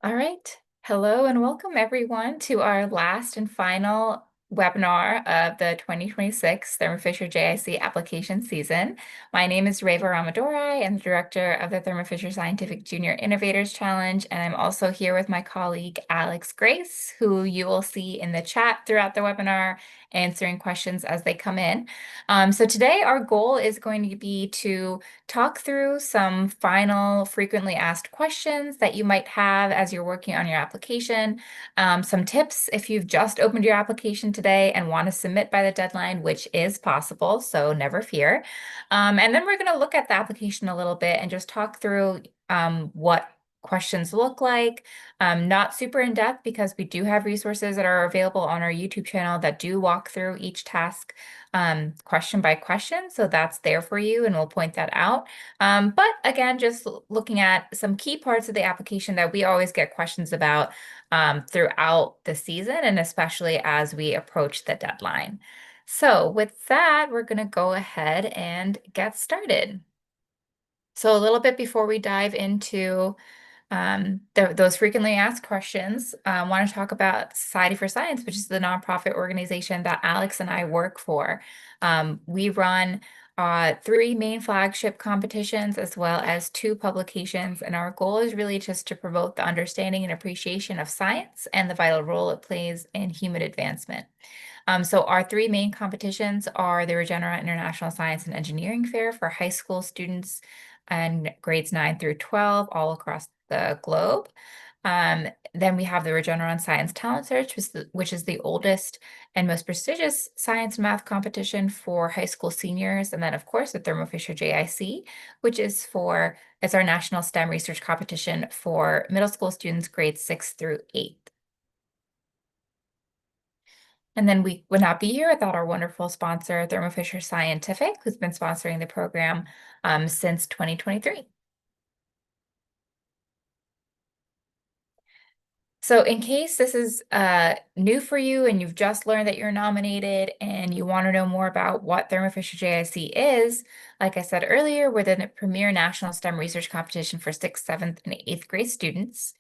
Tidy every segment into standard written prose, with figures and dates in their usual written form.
All right. Hello and welcome everyone to our last and final webinar of the 2026 Thermo Fisher JIC application season. My name is Reva Ramadorai. I'm the director of the Thermo Fisher Scientific Junior Innovators Challenge, and I'm also here with my colleague Alex Grace, who you will see in the chat throughout the webinar, answering questions as they come in. So today our goal is going to be to talk through some final frequently asked questions that you might have as you're working on your application, some tips if you've just opened your application today and want to submit by the deadline, which is possible, so never fear. And then we're going to look at the application a little bit and just talk through what questions look like. Not super in depth because we do have resources that are available on our YouTube channel that do walk through each task question by question. So that's there for you, and we'll point that out. But again, just looking at some key parts of the application that we always get questions about throughout the season, and especially as we approach the deadline. So with that, we're going to go ahead and get started. So a little bit before we dive into those frequently asked questions, I want to talk about Society for Science, which is the nonprofit organization that Alex and I work for. We run three main flagship competitions as well as two publications, and our goal is really just to promote the understanding and appreciation of science and the vital role it plays in human advancement. So our three main competitions are the Regeneron International Science and Engineering Fair for high school students and grades 9 through 12 all across the globe. Then we have the Regeneron Science Talent Search, which is the oldest and most prestigious science and math competition for high school seniors. And then, of course, the Thermo Fisher JIC, which is it's our national STEM research competition for middle school students grades 6 through 8. And then we would not be here without our wonderful sponsor, Thermo Fisher Scientific, who's been sponsoring the program since 2023. So in case this is new for you and you've just learned that you're nominated and you want to know more about what Thermo Fisher JIC is, like I said earlier, we're the premier national STEM research competition for 6th, 7th, and 8th grade students.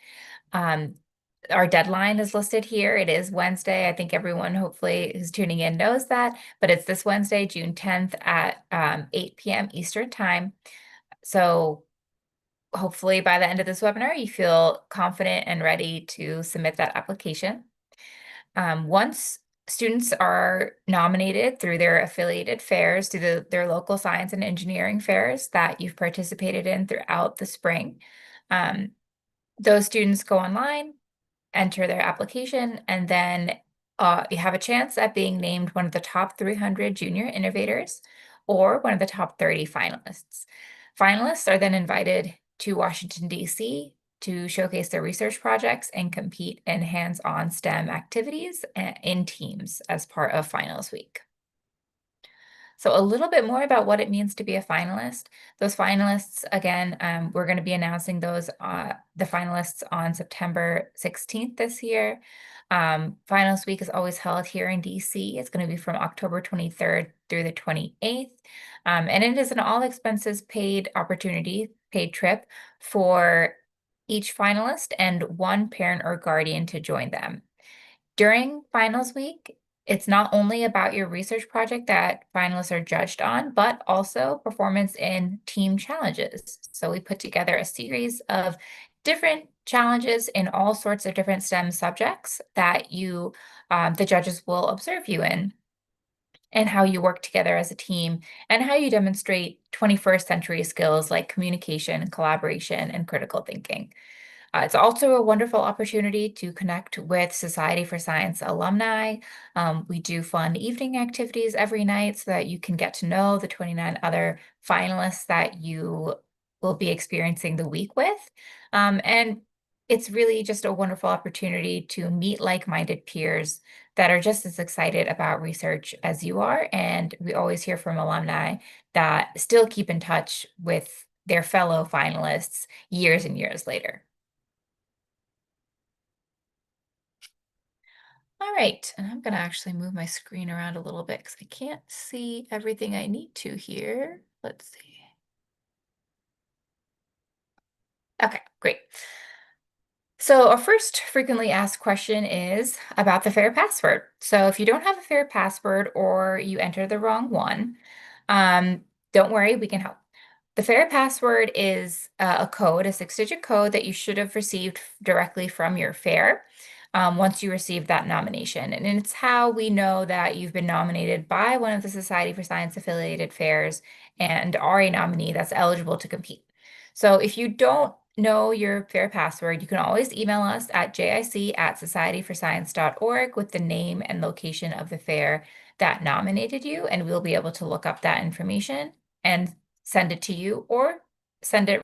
Our deadline is listed here. It is Wednesday. I think everyone hopefully who's tuning in knows that, but it's this Wednesday, June 10th at 8 p.m. Eastern Time. So hopefully by the end of this webinar, you feel confident and ready to submit that application. Once students are nominated through their affiliated fairs, through their local science and engineering fairs that you've participated in throughout the spring, those students go online, enter their application, and then you have a chance at being named one of the top 300 junior innovators or one of the top 30 finalists. Finalists are then invited to Washington, D.C. to showcase their research projects and compete in hands-on STEM activities in teams as part of Finals Week. So a little bit more about what it means to be a finalist. Those finalists, again, we're going to be announcing the finalists on September 16th this year. Finals Week is always held here in DC. It's going to be from October 23rd through the 28th. And it is an all expenses paid trip for each finalist and one parent or guardian to join them. During finals week, it's not only about your research project that finalists are judged on, but also performance in team challenges. So we put together a series of different challenges in all sorts of different STEM subjects that the judges will observe you in, and how you work together as a team, and how you demonstrate 21st century skills like communication, collaboration, and critical thinking. It's also a wonderful opportunity to connect with Society for Science alumni. We do fun evening activities every night so that you can get to know the 29 other finalists that you will be experiencing the week with. And it's really just a wonderful opportunity to meet like-minded peers that are just as excited about research as you are. And we always hear from alumni that still keep in touch with their fellow finalists years and years later. All right, and I'm gonna actually move my screen around a little bit because I can't see everything I need to here. Let's see. Okay, great. So our first frequently asked question is about the fair password. So if you don't have a fair password or you enter the wrong one, um, don't worry, we can help. The fair password is a code, a 6-digit code that you should have received directly from your fair once you receive that nomination. And it's how we know that you've been nominated by one of the Society for Science affiliated fairs and are a nominee that's eligible to compete. So if you don't know your fair password, you can always email us at jic@societyforscience.org with the name and location of the fair that nominated you, and we'll be able to look up that information and send it to you or set it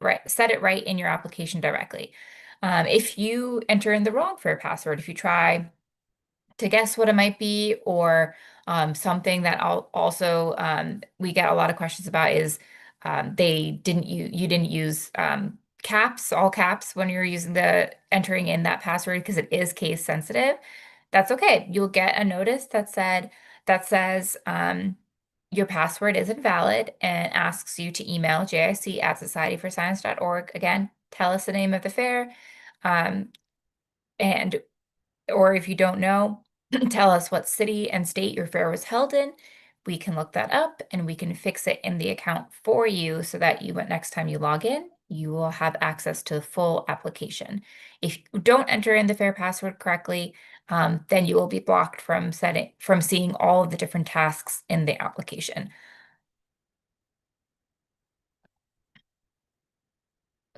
right in your application directly. If you enter in the wrong fair password, if you try to guess what it might be, or something that also we get a lot of questions about is you didn't use caps, all caps when you're using the entering in that password because it is case sensitive. That's okay. You'll get a notice that says your password is invalid and asks you to email jic@societyforscience.org. Again, tell us the name of the fair, um, and or if you don't know, tell us what city and state your fair was held in. We can look that up and we can fix it in the account for you so that next time you log in, you will have access to the full application. If you don't enter in the fair password correctly, then you will be blocked from seeing all of the different tasks in the application.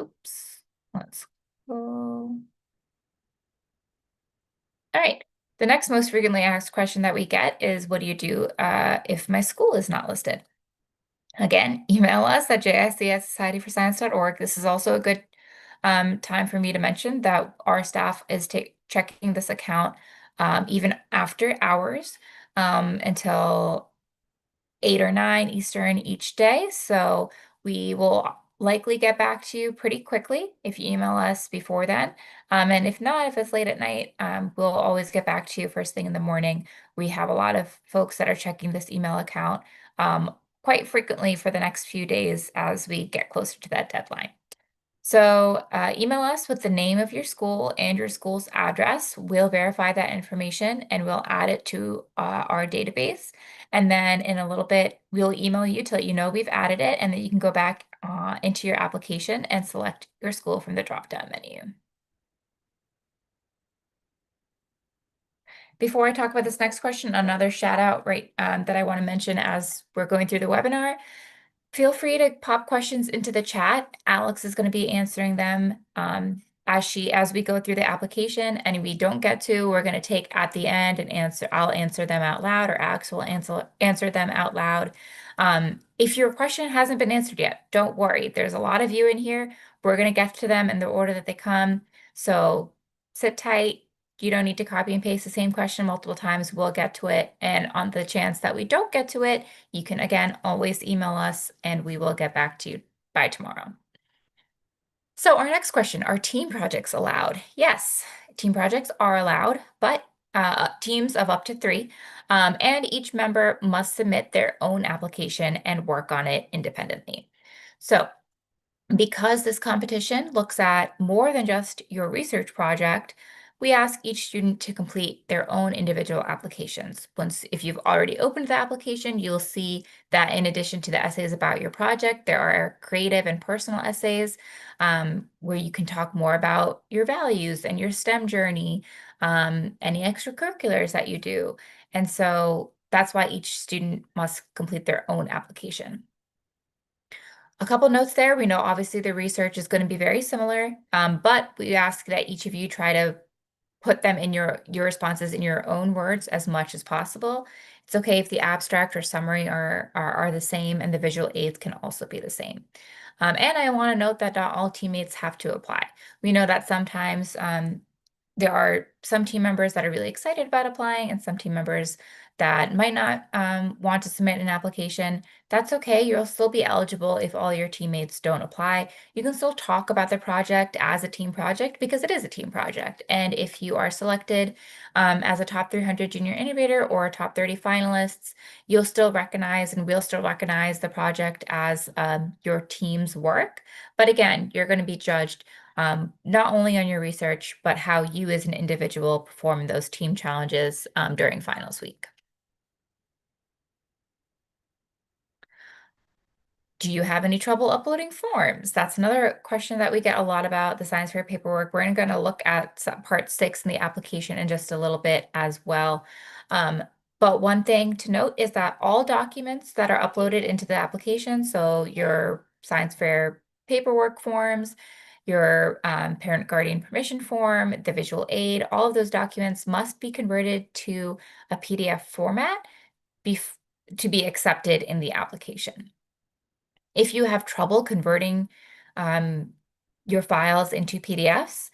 Oops, let's go. All right. The next most frequently asked question that we get is, what do you do if my school is not listed? Again, email us at jic@societyforscience.org. This is also a good time for me to mention that our staff is checking this account even after hours until 8 or 9 Eastern each day. So we will likely get back to you pretty quickly if you email us before then. And if not, if it's late at night, we'll always get back to you first thing in the morning. We have a lot of folks that are checking this email account quite frequently for the next few days as we get closer to that deadline. So email us with the name of your school and your school's address. We'll verify that information and we'll add it to our database. And then in a little bit, we'll email you to let you know we've added it, and then you can go back into your application and select your school from the drop-down menu. Before I talk about this next question, another shout out that I want to mention as we're going through the webinar. Feel free to pop questions into the chat. Alex is going to be answering them as we go through the application. And if we don't get to, we're going to take at the end and I'll answer them out loud, or Alex will answer them out loud. If your question hasn't been answered yet, don't worry. There's a lot of you in here. We're going to get to them in the order that they come. So sit tight. You don't need to copy and paste the same question multiple times. We'll get to it. And on the chance that we don't get to it, you can, again, always email us and we will get back to you by tomorrow. So our next question, are team projects allowed? Yes, team projects are allowed, but teams of up to 3, and each member must submit their own application and work on it independently. So because this competition looks at more than just your research project, we ask each student to complete their own individual applications. If you've already opened the application, you'll see that in addition to the essays about your project, there are creative and personal essays where you can talk more about your values and your STEM journey, any extracurriculars that you do. And so that's why each student must complete their own application. A couple notes there. We know obviously the research is going to be very similar, but we ask that each of you try to put them in your responses in your own words as much as possible. It's okay if the abstract or summary are the same, and the visual aids can also be the same. And I want to note that not all teammates have to apply. We know that sometimes there are some team members that are really excited about applying and some team members that might not want to submit an application. That's okay. You'll still be eligible if all your teammates don't apply. You can still talk about the project as a team project because it is a team project. And if you are selected as a top 300 junior innovator or top 30 finalists, you'll still recognize and we'll still recognize the project as your team's work. But again, you're going to be judged not only on your research, but how you as an individual perform those team challenges during finals week. Do you have any trouble uploading forms? That's another question that we get a lot about the science fair paperwork. We're going to look at part 6 in the application in just a little bit as well. But one thing to note is that all documents that are uploaded into the application, so your science fair paperwork forms, your parent guardian permission form, the visual aid, all of those documents must be converted to a PDF format to be accepted in the application. If you have trouble converting um, your files into PDFs,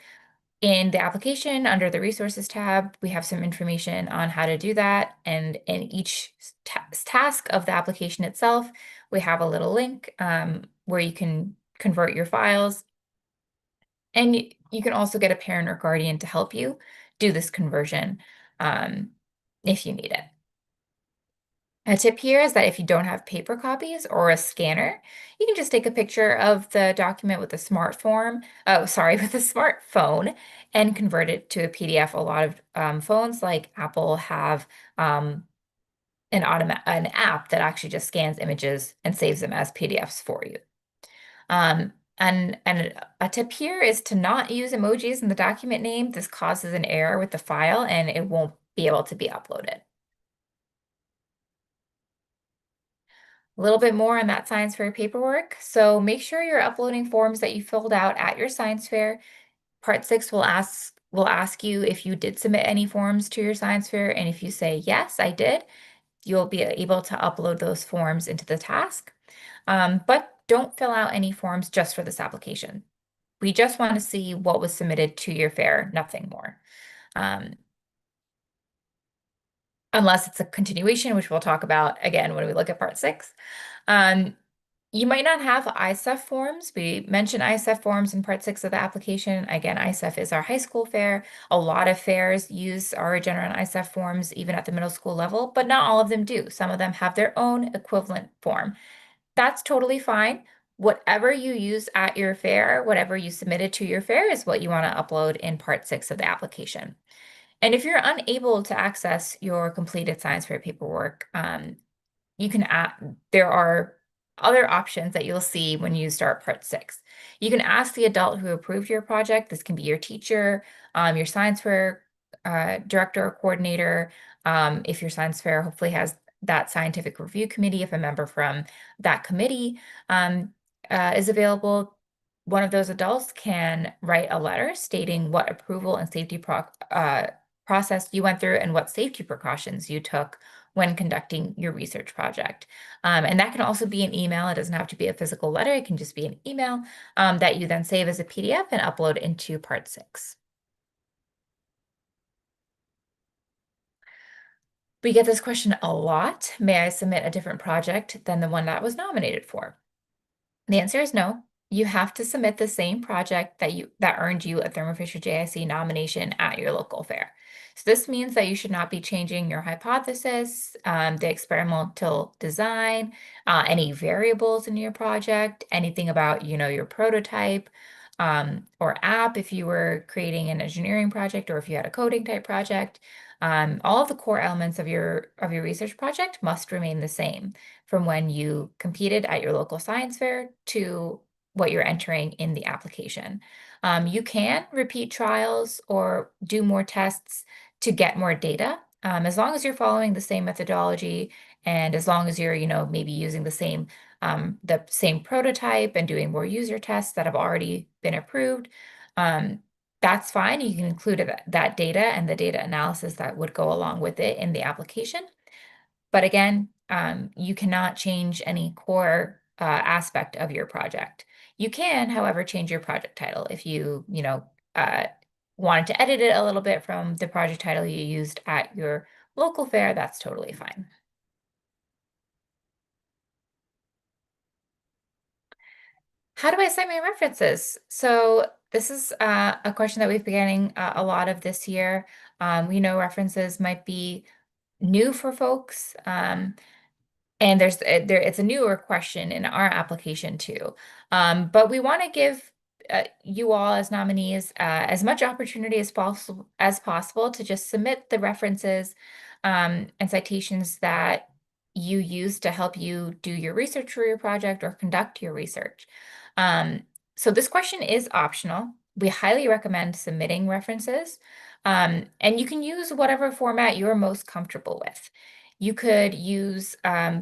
in the application under the resources tab, we have some information on how to do that. And in each task of the application itself, we have a little link where you can convert your files. And you can also get a parent or guardian to help you do this conversion if you need it. A tip here is that if you don't have paper copies or a scanner, you can just take a picture of the document with a smartphone, with a smartphone and convert it to a PDF. A lot of phones like Apple have an app that actually just scans images and saves them as PDFs for you. And a tip here is to not use emojis in the document name. This causes an error with the file and it won't be able to be uploaded. A little bit more on that science fair paperwork. So make sure you're uploading forms that you filled out at your science fair. Part 6 will ask you if you did submit any forms to your science fair, and if you say yes, I did, you'll be able to upload those forms into the task. But don't fill out any forms just for this application. We just want to see what was submitted to your fair, nothing more. Unless it's a continuation, which we'll talk about again when we look at part 6. You might not have ISEF forms. We mentioned ISEF forms in part 6 of the application. Again, ISEF is our high school fair. A lot of fairs use our Regeneron ISEF forms, even at the middle school level, but not all of them do. Some of them have their own equivalent form. That's totally fine. Whatever you use at your fair, whatever you submitted to your fair is what you want to upload in part 6 of the application. And if you're unable to access your completed science fair paperwork, you can there are other options that you'll see when you start part 6. You can ask the adult who approved your project. This can be your teacher, your science fair director or coordinator. If your science fair hopefully has that scientific review committee, if a member from that committee is available, one of those adults can write a letter stating what approval and safety process you went through and what safety precautions you took when conducting your research project. And that can also be an email. It doesn't have to be a physical letter. It can just be an email that you then save as a PDF and upload into part 6. We get this question a lot. May I submit a different project than the one that was nominated for? The answer is no. You have to submit the same project that earned you a Thermo Fisher JIC nomination at your local fair. So this means that you should not be changing your hypothesis, the experimental design, any variables in your project, anything about your prototype or app if you were creating an engineering project or if you had a coding type project. All of the core elements of your research project must remain the same from when you competed at your local science fair to what you're entering in the application. You can repeat trials or do more tests to get more data, as long as you're following the same methodology and as long as you're, maybe using the same prototype and doing more user tests that have already been approved. That's fine. You can include that data and the data analysis that would go along with it in the application. But again, you cannot change any core aspect of your project. You can, however, change your project title. If you wanted to edit it a little bit from the project title you used at your local fair, that's totally fine. How do I cite my references? So this is a question that we've been getting a lot of this year. We know references might be new for folks. And it's a newer question in our application too. But we want to give you all as nominees as much opportunity as possible to just submit the references and citations that you use to help you do your research for your project or conduct your research. Um, so this question is optional. We highly recommend submitting references, and you can use whatever format you're most comfortable with. You could use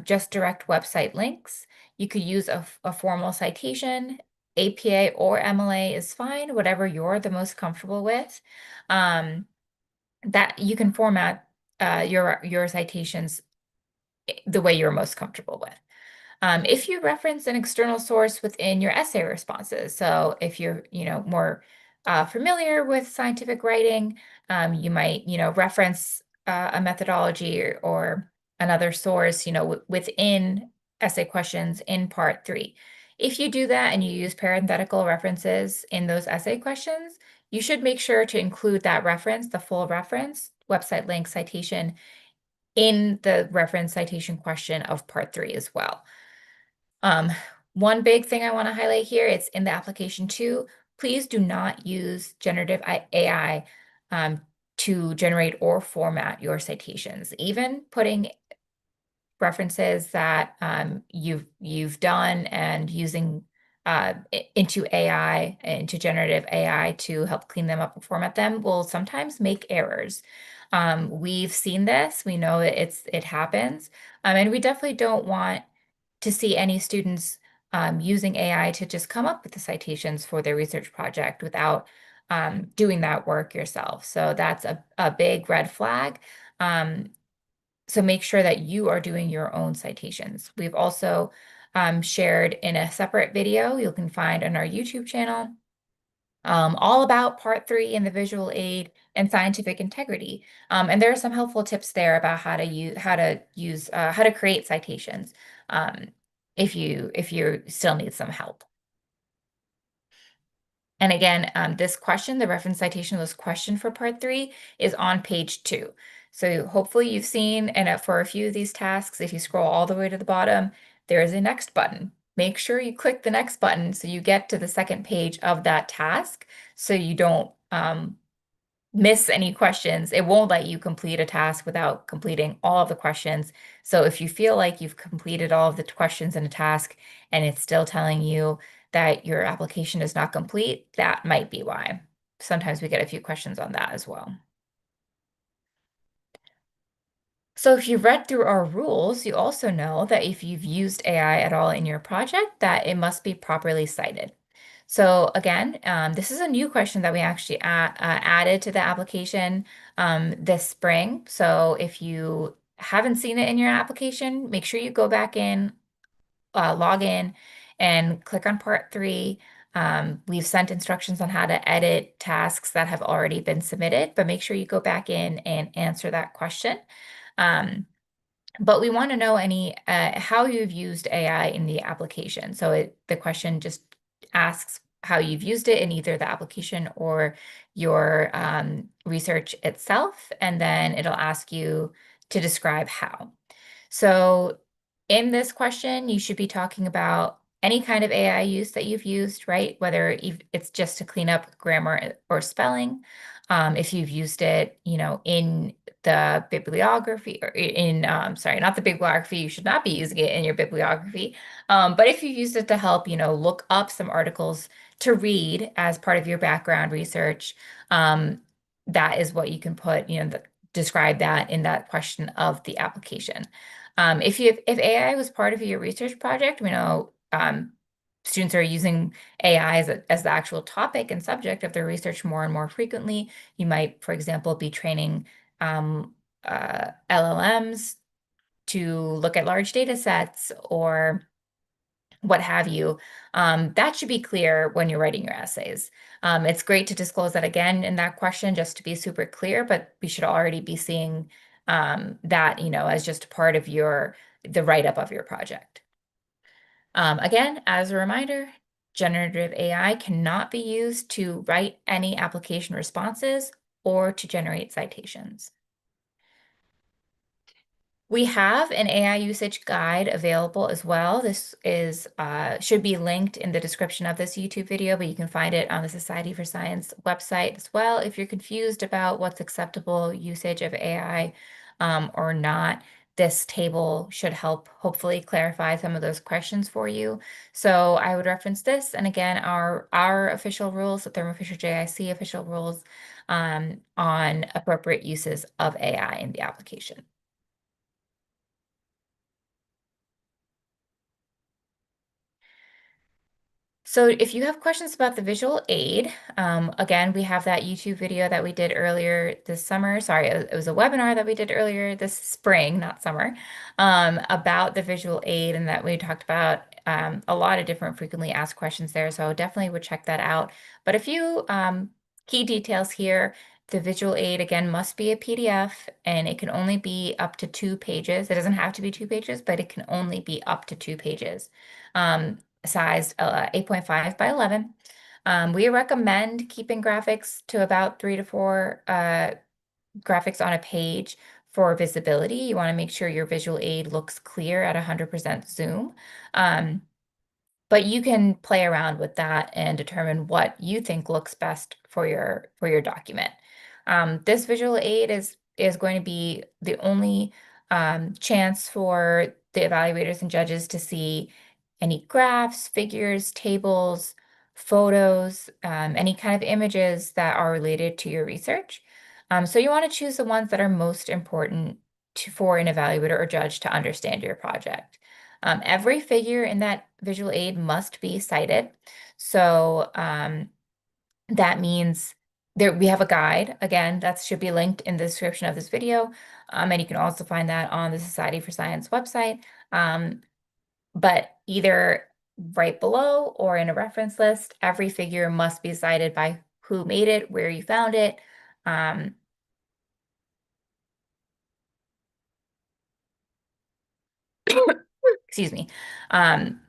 just direct website links. You could use a formal citation. APA or MLA is fine, whatever you're the most comfortable with. That you can format your citations the way you're most comfortable with. If you reference an external source within your essay responses, so if you're, more familiar with scientific writing, you might, reference a methodology or another source, within essay questions in part 3. If you do that and you use parenthetical references in those essay questions, you should make sure to include that reference, the full reference, website link, citation, in the reference citation question of part 3 as well. One big thing I want to highlight here, it's in the application too. Please do not use generative AI to generate or format your citations. Even putting references that you've done and using into AI, into generative AI to help clean them up and format them will sometimes make errors. We've seen this. We know that it happens, and we definitely don't want to see any students using AI to just come up with the citations for their research project without doing that work yourself. So that's a big red flag. So make sure that you are doing your own citations. We've also shared in a separate video you can find on our YouTube channel all about part 3 in the visual aid and scientific integrity. And there are some helpful tips there about how to use how to create citations if you still need some help. And again, this question, the reference citation of this question for part 3 is on page 2. So hopefully you've seen, and for a few of these tasks, if you scroll all the way to the bottom, there is a next button. Make sure you click the next button so you get to the second page of that task so you don't miss any questions. It won't let you complete a task without completing all of the questions. So if you feel like you've completed all of the questions in a task and it's still telling you that your application is not complete, that might be why. Sometimes we get a few questions on that as well. So if you've read through our rules, you also know that if you've used AI at all in your project, that it must be properly cited. So again, this is a new question that we actually added to the application this spring. So if you haven't seen it in your application, make sure you go back in, log in, and click on part 3. We've sent instructions on how to edit tasks that have already been submitted, but make sure you go back in and answer that question. But we want to know how you've used AI in the application. So the question just asks how you've used it in either the application or your research itself, and then it'll ask you to describe how. So in this question, you should be talking about any kind of AI use that you've used, right? Whether it's just to clean up grammar or spelling, if you've used it, in the bibliography or sorry, not the bibliography, you should not be using it in your bibliography. But if you've used it to help, look up some articles to read as part of your background research, that is what you can put, describe that in that question of the application. If AI was part of your research project, we know students are using AI as the actual topic and subject of their research more and more frequently. You might, for example, be training LLMs to look at large data sets or what have you. That should be clear when you're writing your essays. It's great to disclose that again in that question just to be super clear, but we should already be seeing that, as just part of the write-up of your project. Again, as a reminder, generative AI cannot be used to write any application responses or to generate citations. We have an AI usage guide available as well. This is should be linked in the description of this YouTube video, but you can find it on the Society for Science website as well. If you're confused about what's acceptable usage of AI or not, this table should help hopefully clarify some of those questions for you. So I would reference this, and again, our official rules, the Thermo Fisher JIC official rules on appropriate uses of AI in the application. So if you have questions about the visual aid, again, we have that YouTube video that we did earlier this summer. Sorry, it was a webinar that we did earlier this spring, not summer, about the visual aid, and that we talked about a lot of different frequently asked questions there. So definitely would check that out. But a few key details here. The visual aid, again, must be a PDF, and it can only be up to 2 pages. It doesn't have to be 2 pages, but it can only be up to 2 pages. Sized 8.5 by 11. We recommend keeping graphics to about 3 to 4 graphics on a page for visibility. You want to make sure your visual aid looks clear at 100% zoom. But you can play around with that and determine what you think looks best for your document. This visual aid is going to be the only chance for the evaluators and judges to see any graphs, figures, tables, photos, any kind of images that are related to your research. So you want to choose the ones that are most important for an evaluator or judge to understand your project. Every figure in that visual aid must be cited. So that means there we have a guide. Again, that should be linked in the description of this video. And you can also find that on the Society for Science website. But either right below or in a reference list, every figure must be cited by who made it, where you found it. Excuse me. And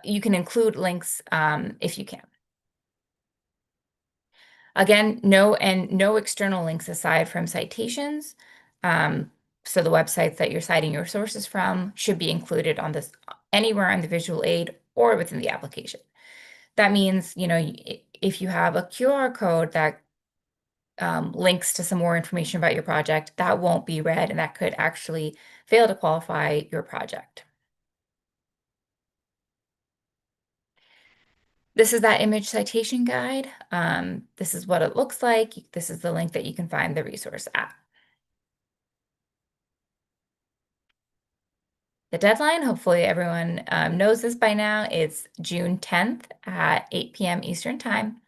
you can include links if you can. Again, no external links aside from citations. So the websites that you're citing your sources from should be included on this anywhere on the visual aid or within the application. That means, if you have a QR code that links to some more information about your project, that won't be read, and that could actually fail to qualify your project. This is that image citation guide. This is what it looks like. This is the link that you can find the resource at. The deadline, hopefully everyone knows this by now, it's June 10th at 8 p.m. Eastern Time.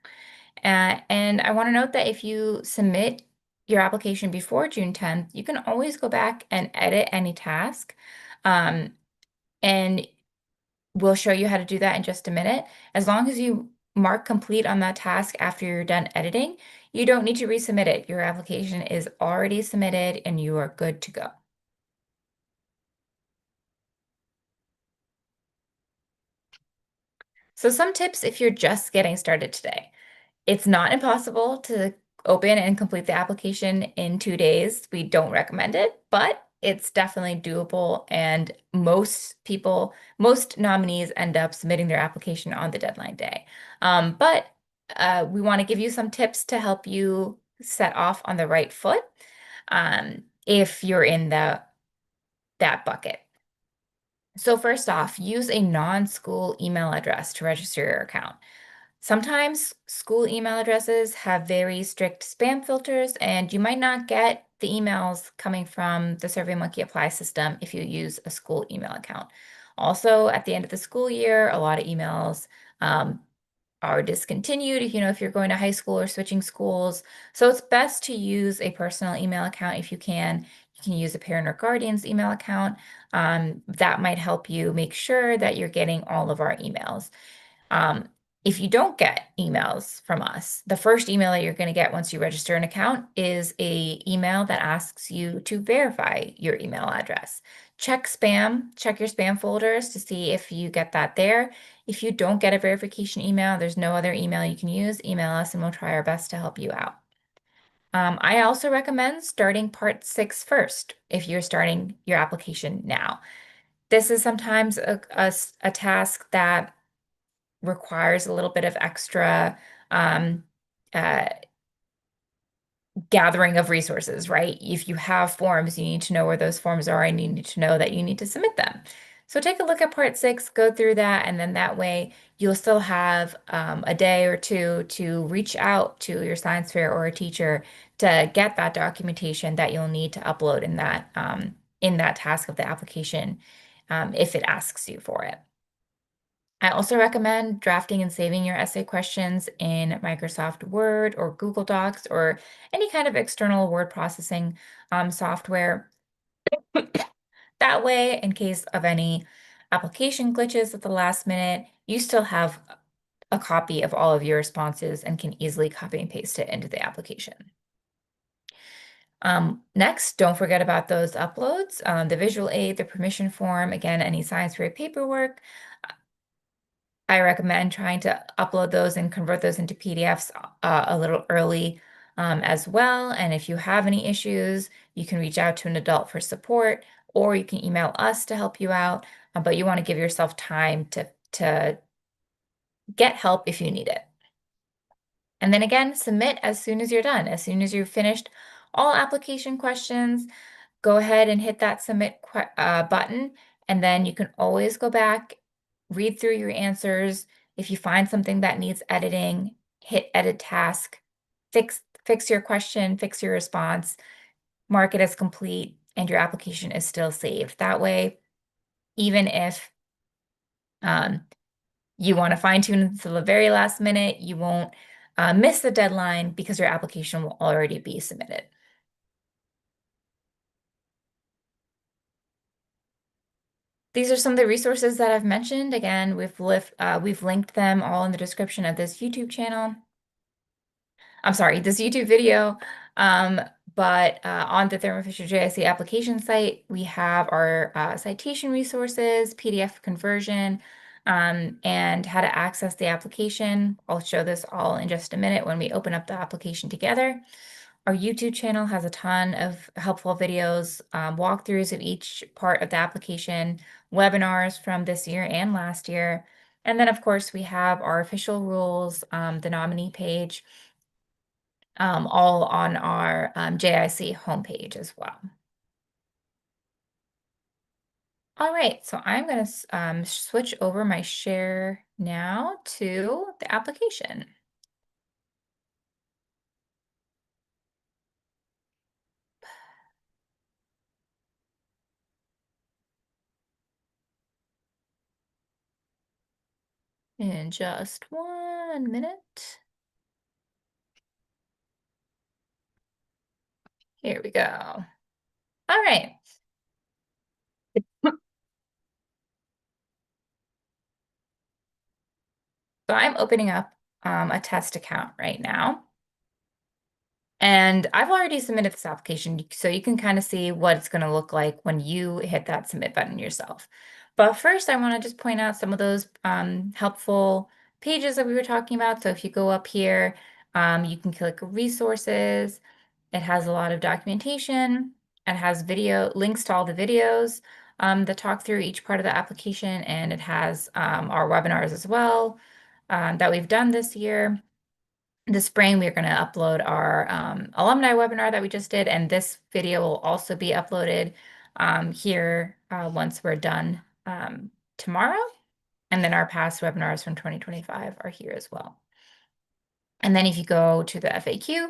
And I want to note that if you submit your application before June 10th, you can always go back and edit any task. And we'll show you how to do that in just a minute. As long as you mark complete on that task after you're done editing, you don't need to resubmit it. Your application is already submitted and you are good to go. So some tips if you're just getting started today. It's not impossible to open and complete the application in 2 days. We don't recommend it, but it's definitely doable. And most nominees end up submitting their application on the deadline day. But we want to give you some tips to help you set off on the right foot if you're in that bucket. So first off, use a non-school email address to register your account. Sometimes school email addresses have very strict spam filters, and you might not get the emails coming from the SurveyMonkey Apply system if you use a school email account. Also, at the end of the school year, a lot of emails are discontinued if you're going to high school or switching schools. So it's best to use a personal email account if you can. You can use a parent or guardian's email account. That might help you make sure that you're getting all of our emails. If you don't get emails from us, the first email that you're going to get once you register an account is an email that asks you to verify your email address. Check your spam folders to see if you get that there. If you don't get a verification email, there's no other email you can use. Email us and we'll try our best to help you out. I also recommend starting part 6 first if you're starting your application now. This is sometimes a task that requires a little bit of extra um, uh, gathering of resources, right? If you have forms, you need to know where those forms are and you need to know that you need to submit them. So take a look at part 6, go through that, and then that way you'll still have a day or two to reach out to your science fair or a teacher to get that documentation that you'll need to upload in that task of the application if it asks you for it. I also recommend drafting and saving your essay questions in Microsoft Word or Google Docs or any kind of external word processing software. That way, in case of any application glitches at the last minute, you still have a copy of all of your responses and can easily copy and paste it into the application. Next, don't forget about those uploads, the visual aid, the permission form, again, any science fair paperwork. I recommend trying to upload those and convert those into PDFs a little early as well. And if you have any issues, you can reach out to an adult for support, or you can email us to help you out. But you want to give yourself time to get help if you need it. And then again, submit as soon as you're done. As soon as you've finished all application questions, go ahead and hit that submit button, and then you can always go back, read through your answers. If you find something that needs editing, hit edit task, fix your question, fix your response, mark it as complete, and your application is still saved. That way, even if um, you want to fine tune until the very last minute, you won't miss the deadline because your application will already be submitted. These are some of the resources that I've mentioned. Again, we've linked them all in the description of this YouTube channel. I'm sorry, this YouTube video. Um, but on the Thermo Fisher JIC application site, we have our citation resources, PDF conversion, and how to access the application. I'll show this all in just a minute when we open up the application together. Our YouTube channel has a ton of helpful videos, walkthroughs of each part of the application, webinars from this year and last year. And then, of course, we have our official rules, the nominee page, all on our JIC homepage as well. All right, so I'm going to switch over my share now to the application. In just 1 minute. Here we go. All right. So I'm opening up a test account right now. And I've already submitted this application, so you can kind of see what it's going to look like when you hit that submit button yourself. But first, I want to just point out some of those helpful pages that we were talking about. So if you go up here, you can click resources. It has a lot of documentation. It has video links to all the videos that talk through each part of the application, and it has our webinars as well that we've done this year. This spring, we're going to upload our alumni webinar that we just did, and this video will also be uploaded here once we're done tomorrow. And then our past webinars from 2025 are here as well. And then if you go to the FAQ,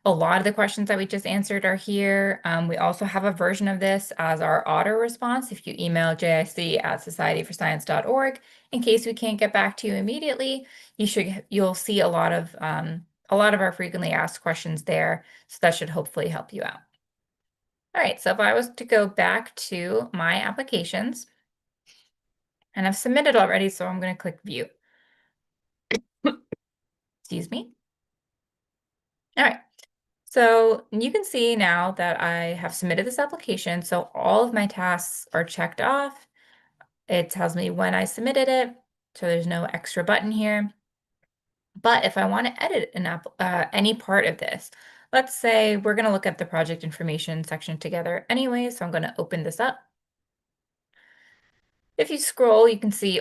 a lot of the questions that we just answered are here. We also have a version of this as our auto response. If you email jic@societyforscience.org, in case we can't get back to you immediately, you'll see a lot of our frequently asked questions there. So that should hopefully help you out. All right, so if I was to go back to my applications, and I've submitted already, so I'm going to click view. Excuse me. All right. So you can see now that I have submitted this application. So all of my tasks are checked off. It tells me when I submitted it. So there's no extra button here. But if I want to edit any part of this, let's say we're going to look at the project information section together anyway, so I'm going to open this up. If you scroll, you can see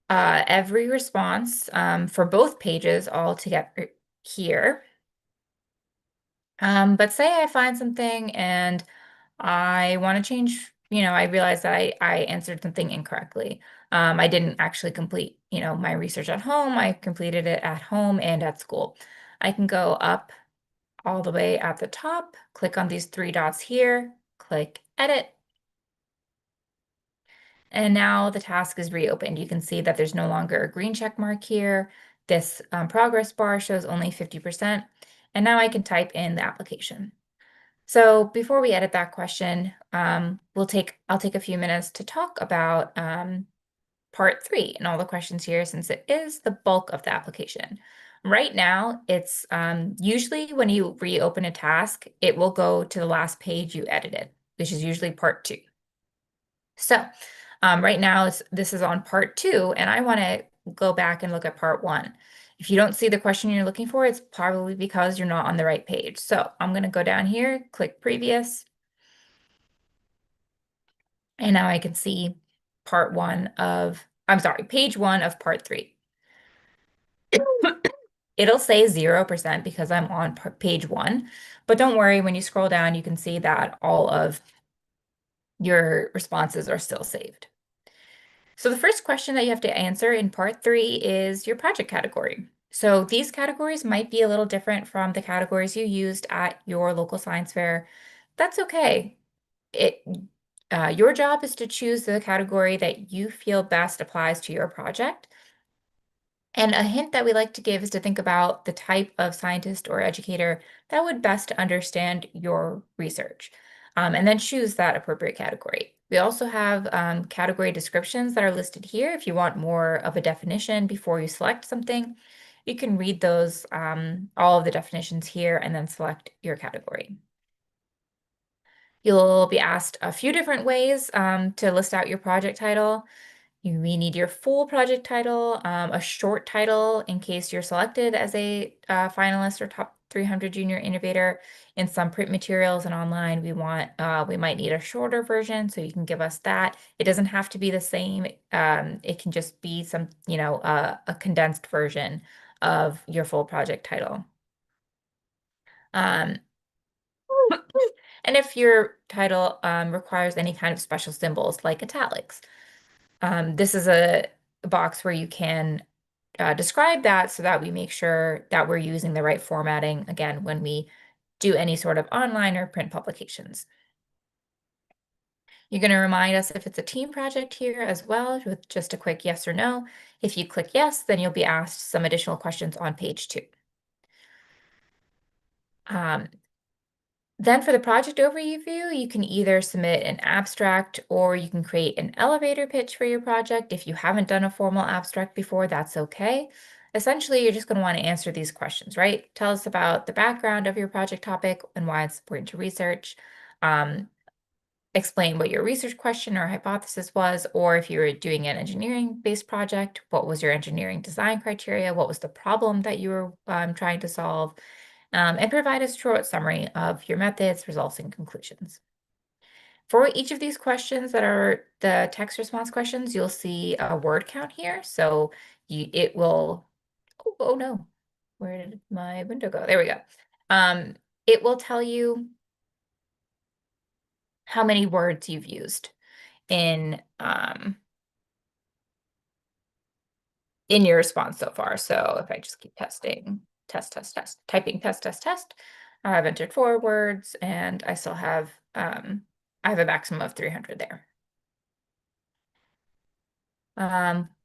every response for both pages all together here. But say I find something and I want to change, I realized that I answered something incorrectly. I didn't actually complete, my research at home. I completed it at home and at school. I can go up all the way at the top, click on these three dots here, click edit, and now the task is reopened. You can see that there's no longer a green check mark here. This progress bar shows only 50%, and now I can type in the application. So before we edit that question, I'll take a few minutes to talk about part 3 and all the questions here, since it is the bulk of the application. Right now, it's usually when you reopen a task, it will go to the last page you edited, which is usually part 2. So right now, this is on part 2, and I want to go back and look at part 1. If you don't see the question you're looking for, it's probably because you're not on the right page. So I'm going to go down here, click previous, and now I can see page 1 of part 3. It'll say 0% because I'm on page 1, but don't worry, when you scroll down, you can see that all of your responses are still saved. So the first question that you have to answer in part 3 is your project category. So these categories might be a little different from the categories you used at your local science fair. That's okay. Your job is to choose the category that you feel best applies to your project. And a hint that we like to give is to think about the type of scientist or educator that would best understand your research, and then choose that appropriate category. We also have category descriptions that are listed here. If you want more of a definition before you select something, you can read those, all of the definitions here, and then select your category. You'll be asked a few different ways to list out your project title. We need your full project title, a short title in case you're selected as a finalist or top 300 junior innovator. In some print materials and online, we might need a shorter version, so you can give us that. It doesn't have to be the same. It can just be some, a condensed version of your full project title. Um, and if your title requires any kind of special symbols like italics, this is a box where you can describe that so that we make sure that we're using the right formatting, again, when we do any sort of online or print publications. You're going to remind us if it's a team project here as well, with just a quick yes or no. If you click yes, then you'll be asked some additional questions on page 2. Then for the project overview, you can either submit an abstract or you can create an elevator pitch for your project. If you haven't done a formal abstract before, that's okay. Essentially, you're just going to want to answer these questions, right? Tell us about the background of your project topic and why it's important to research. Explain what your research question or hypothesis was, or if you were doing an engineering-based project, what was your engineering design criteria? What was the problem that you were trying to solve? And provide a short summary of your methods, results, and conclusions. For each of these questions that are the text response questions, you'll see a word count here. So it will, oh no, where did my window go? There we go. It will tell you how many words you've used in your response so far. So if I just keep testing, typing test, I've entered 4 words, and I still have, I have a maximum of 300 there.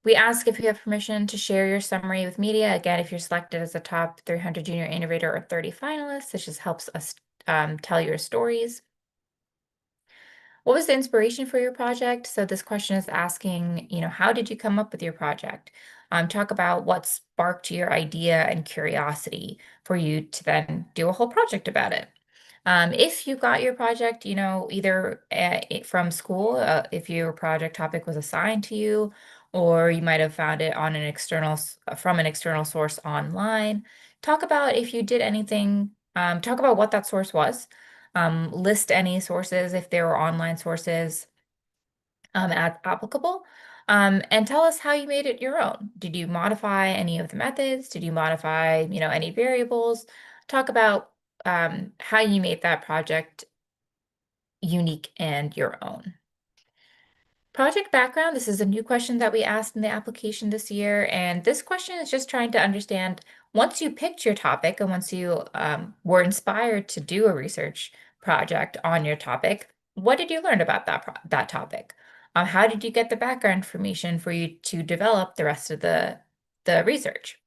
We ask if you have permission to share your summary with media. Again, if you're selected as a top 300 junior innovator or 30 finalists, this just helps us tell your stories. What was the inspiration for your project? So this question is asking, how did you come up with your project? Talk about what sparked your idea and curiosity for you to then do a whole project about it. If you got your project, either from school, if your project topic was assigned to you, or you might have found it on from an external source online. Talk about if you did anything Talk about what that source was. List any sources if there were online sources applicable. And tell us how you made it your own. Did you modify any of the methods? Did you modify, any variables? Talk about how you made that project unique and your own. Project background, this is a new question that we asked in the application this year. And this question is just trying to understand, once you picked your topic and once you were inspired to do a research project on your topic, what did you learn about that topic? How did you get the background information for you to develop the rest of the research?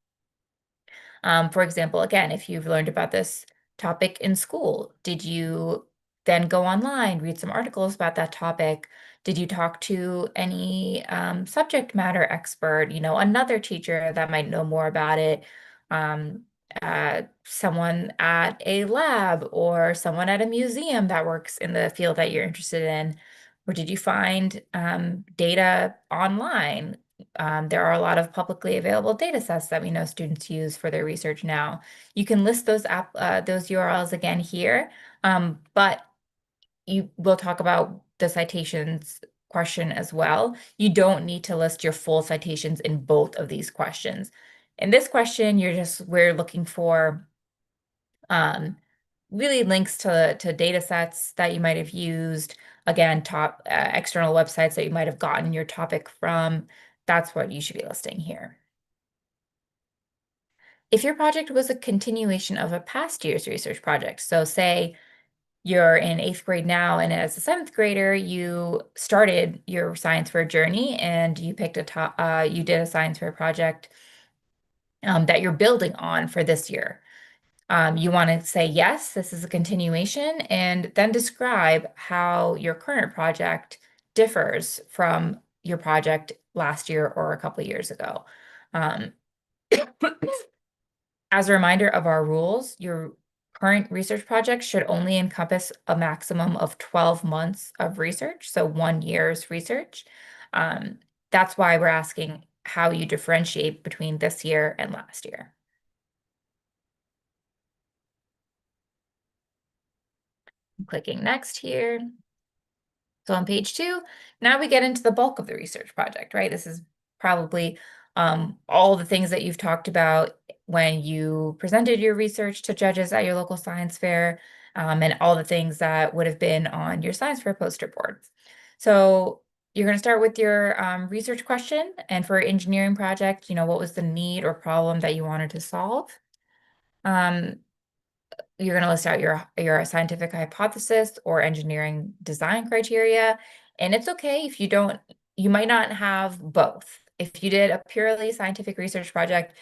For example, again, if you've learned about this topic in school, did you then go online, read some articles about that topic? Did you talk to any subject matter expert, another teacher that might know more about it, um, someone at a lab or someone at a museum that works in the field that you're interested in? Or did you find data online? There are a lot of publicly available data sets that we know students use for their research now. You can list those URLs again here, but you will talk about the citations question as well. You don't need to list your full citations in both of these questions. In this question, we're looking for really links to data sets that you might have used. Again, top external websites that you might have gotten your topic from. That's what you should be listing here. If your project was a continuation of a past year's research project, so say you're in 8th grade now, and as a 7th grader, you started your science fair journey and you picked you did a science fair project that you're building on for this year. You want to say, yes, this is a continuation, and then describe how your current project differs from your project last year or a couple of years ago. Um, as a reminder of our rules, your current research project should only encompass a maximum of 12 months of research, so 1 year's research. Um, that's why we're asking how you differentiate between this year and last year. I'm clicking next here. So on page 2, now we get into the bulk of the research project, right? This is probably all the things that you've talked about when you presented your research to judges at your local science fair, and all the things that would have been on your science fair poster board. So you're going to start with your research question. And for engineering project, what was the need or problem that you wanted to solve? Um, you're going to list out your scientific hypothesis or engineering design criteria. And it's okay if you might not have both. If you did a purely scientific research project,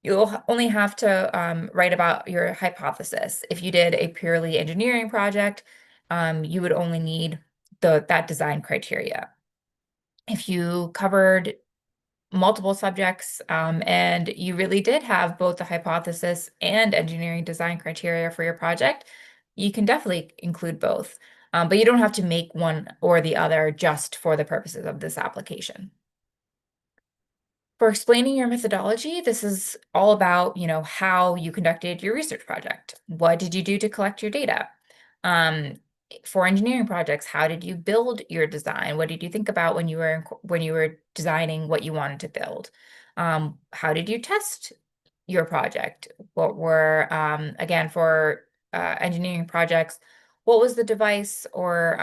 you'll only have to write about your hypothesis. If you did a purely engineering project, you would only need that design criteria. If you covered multiple subjects, and you really did have both the hypothesis and engineering design criteria for your project, you can definitely include both. But you don't have to make one or the other just for the purposes of this application. For explaining your methodology, this is all about, how you conducted your research project. What did you do to collect your data? For engineering projects, how did you build your design? What did you think about when you were designing what you wanted to build? How did you test your project? What were, again, for engineering projects, what was the device or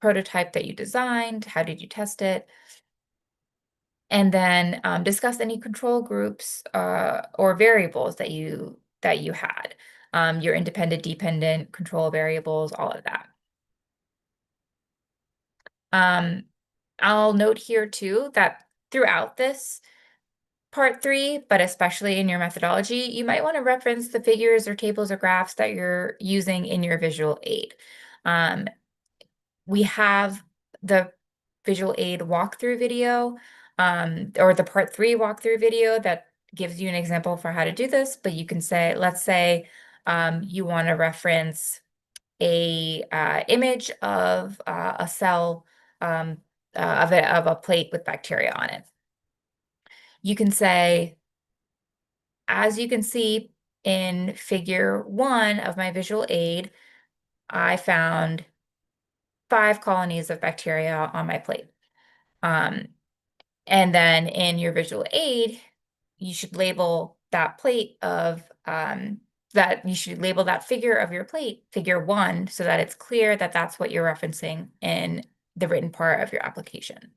prototype that you designed? How did you test it? And then discuss any control groups or variables that you had, your independent, dependent control variables, all of that. I'll note here too that throughout this part 3, but especially in your methodology, you might want to reference the figures or tables or graphs that you're using in your visual aid. We have the visual aid walkthrough video, or the part 3 walkthrough video that gives you an example for how to do this, but you can say, let's say you want to reference a image of a cell of a plate with bacteria on it. You can say, as you can see, in figure 1 of my visual aid, I found 5 colonies of bacteria on my plate. And then in your visual aid, you should label that plate of that you should label that figure of your plate, figure 1, so that it's clear that that's what you're referencing in the written part of your application.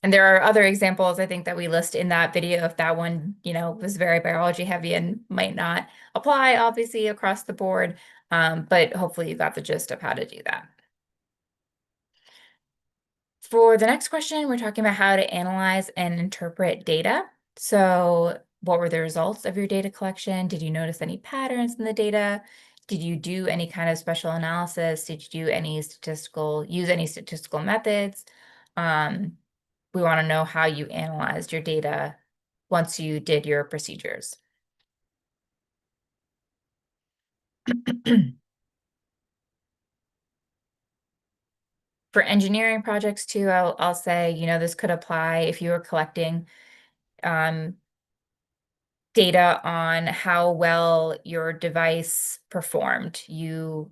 And there are other examples, I think, that we list in that video if that one, was very biology heavy and might not apply, obviously, across the board. But hopefully you got the gist of how to do that. For the next question, we're talking about how to analyze and interpret data. So what were the results of your data collection? Did you notice any patterns in the data? Did you do any kind of special analysis? Did you do use any statistical methods? We want to know how you analyzed your data once you did your procedures. For engineering projects too, I'll say, this could apply if you were collecting data on how well your device performed. You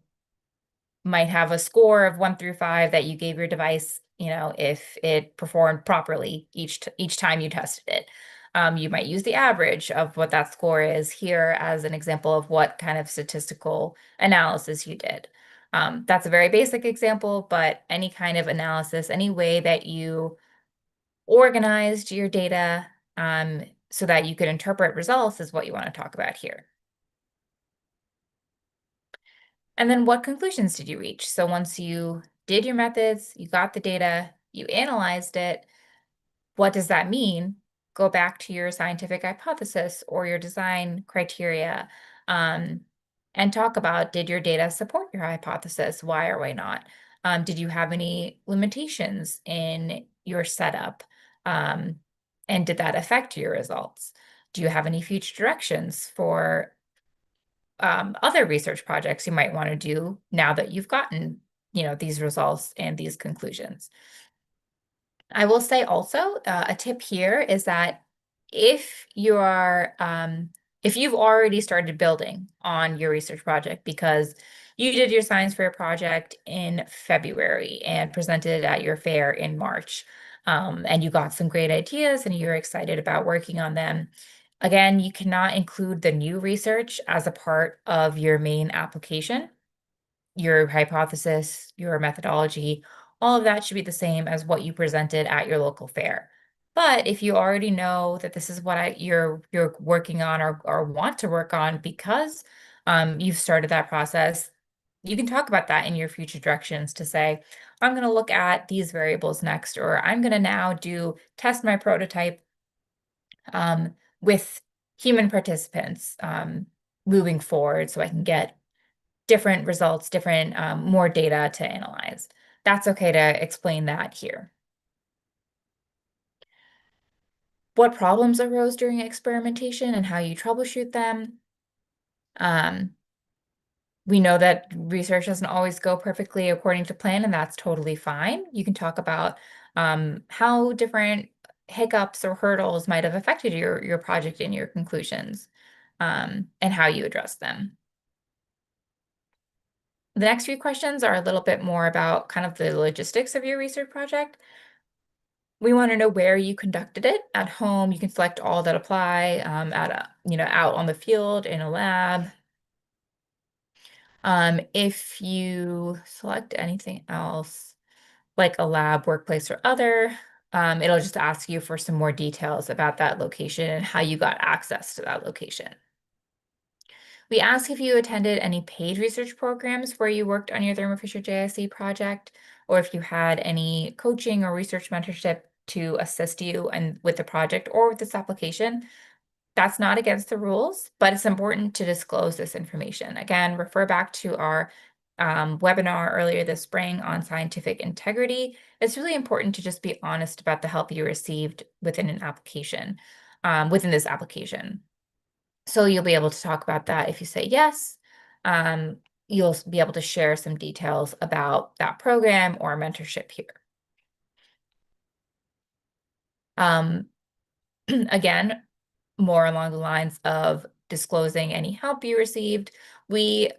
might have a score of 1 through 5 that you gave your device, if it performed properly each time you tested it. You might use the average of what that score is here as an example of what kind of statistical analysis you did. That's a very basic example, but any kind of analysis, any way that you organized your data so that you could interpret results is what you want to talk about here. And then what conclusions did you reach? So once you did your methods, you got the data, you analyzed it, what does that mean? Go back to your scientific hypothesis or your design criteria and talk about, did your data support your hypothesis? Why or why not? Did you have any limitations in your setup? And did that affect your results? Do you have any future directions for other research projects you might want to do now that you've gotten, these results and these conclusions? I will say also a tip here is that if you are if you've already started building on your research project because you did your science fair project in February and presented at your fair in March, and you got some great ideas and you're excited about working on them. Again, you cannot include the new research as a part of your main application. Your hypothesis, your methodology, all of that should be the same as what you presented at your local fair. But if you already know that this is what you're working on or want to work on because you've started that process, you can talk about that in your future directions to say, I'm going to look at these variables next, or I'm going to now test my prototype with human participants moving forward so I can get different results, different, more data to analyze. That's okay to explain that here. What problems arose during experimentation and how you troubleshoot them. We know that research doesn't always go perfectly according to plan, and that's totally fine. You can talk about how different hiccups or hurdles might have affected your project and your conclusions, and how you address them. The next few questions are a little bit more about kind of the logistics of your research project. We want to know where you conducted it. At home, you can select all that apply, out on the field in a lab. If you select anything else, like a lab, workplace, or other, it'll just ask you for some more details about that location and how you got access to that location. We ask if you attended any paid research programs where you worked on your Thermo Fisher JIC project, or if you had any coaching or research mentorship to assist you with the project or with this application. That's not against the rules, but it's important to disclose this information. Again, refer back to our webinar earlier this spring on scientific integrity. It's really important to just be honest about the help you received within an application, within this application. So you'll be able to talk about that if you say yes. You'll be able to share some details about that program or mentorship here. Again, more along the lines of disclosing any help you received. We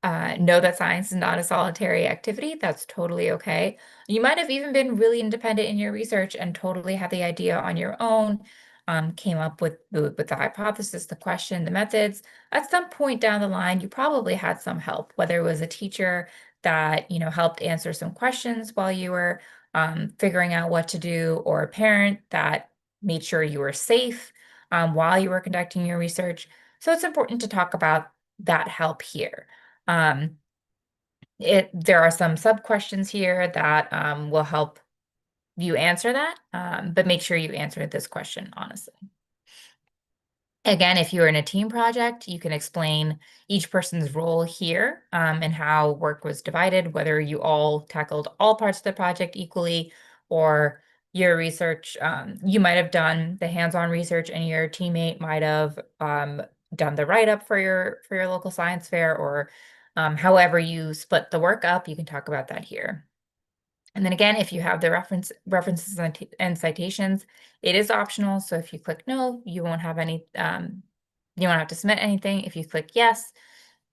know that science is not a solitary activity. That's totally okay. You might have even been really independent in your research and totally had the idea on your own, came up with the hypothesis, the question, the methods. At some point down the line, you probably had some help, whether it was a teacher that, helped answer some questions while you were figuring out what to do, or a parent that made sure you were safe while you were conducting your research. So it's important to talk about that help here. Um, there are some sub questions here that will help you answer that, but make sure you answer this question honestly. Again, if you're in a team project, you can explain each person's role here and how work was divided, whether you all tackled all parts of the project equally, or your research, you might have done the hands-on research and your teammate might have done the write-up for your local science fair, or however you split the work up, you can talk about that here. And then again, if you have the references and citations, it is optional. So if you click no, you won't have any, you won't have to submit anything. If you click yes,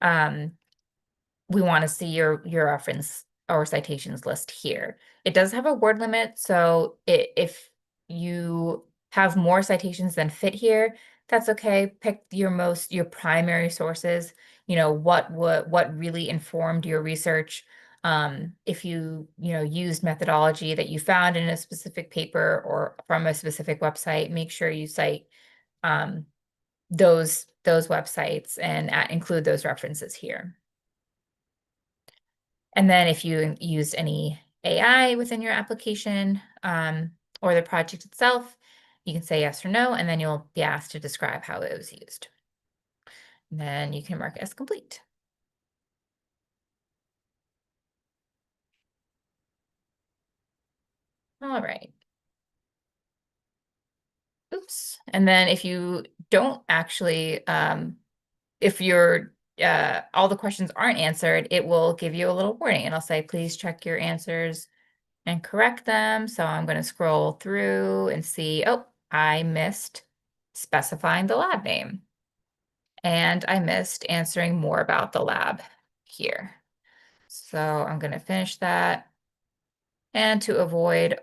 we want to see your reference or citations list here. It does have a word limit, so if you have more citations than fit here, that's okay. Pick your primary sources. What really informed your research. If you used methodology that you found in a specific paper or from a specific website, make sure you cite those websites and include those references here. And then if you used any AI within your application or the project itself, you can say yes or no, and then you'll be asked to describe how it was used. And then you can mark it as complete. All right. Oops. And then if you don't actually, if all the questions aren't answered, it will give you a little warning. It'll say, please check your answers and correct them. So I'm going to scroll through and see, oh, I missed specifying the lab name. And I missed answering more about the lab here. So I'm going to finish that. And to avoid